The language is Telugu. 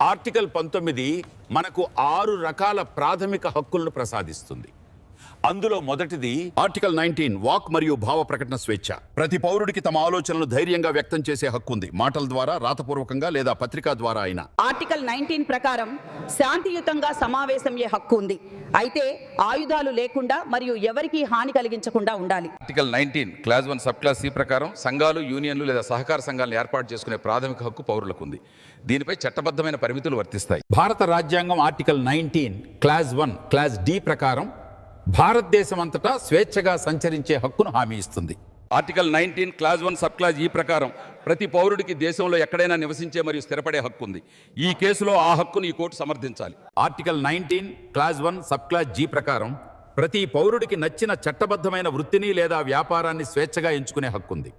ఆర్టికల్ 19 మనకు 6 రకాల ప్రాథమిక హక్కులను ప్రసాదిస్తుంది. అందులో మొదటిది ఆర్టికల్ 19 వాక్ మరియు భావ ప్రకటన స్వేచ్ఛ. ప్రతి పౌరుడికి తమ ఆలోచనలు ధైర్యంగా వ్యక్తం చేసే హక్కు ఉంది, మాటల ద్వారా, రాతపూర్వకంగా లేదా పత్రికా ద్వారా అయినా. ఆర్టికల్ 19 ప్రకారం శాంతియుతంగా సమావేశమయ్యే హక్కు ఉంది, అయితే ఆయుధాలు లేకుండా మరియు ఎవరికీ హాని కలిగించకుండా ఉండాలి. Article 19 clause 1 sub clause C ప్రకారం సంఘాలు, యూనియన్లు లేదా సహకార సంఘాలను ఏర్పాటు చేసుకునే ప్రాథమిక హక్కు పౌరులకు ఉంది. దీనిపై చట్టబద్ధమైన పరిమితులు వర్తిస్తాయి. భారత రాజ్యాంగం ఆర్టికల్ 19 క్లాస్ 1 క్లాస్ డి ప్రకారం భారతదేశం అంతటా స్వేచ్ఛగా సంచరించే హక్కును హామీ ఇస్తుంది. ఆర్టికల్ 19 క్లాస్ 1 సబ్ క్లాస్ ఈ ప్రకారం ప్రతి పౌరుడికి దేశంలో ఎక్కడైనా నివసించే మరియు స్థిరపడే హక్కు ఉంది. ఈ కేసులో ఆ హక్కును ఈ కోర్టు సమర్థించాలి. Article 19 clause 1 sub clause G ప్రకారం ప్రతి పౌరుడికి నచ్చిన చట్టబద్ధమైన వృత్తిని లేదా వ్యాపారాన్ని స్వేచ్ఛగా ఎంచుకునే హక్కు ఉంది.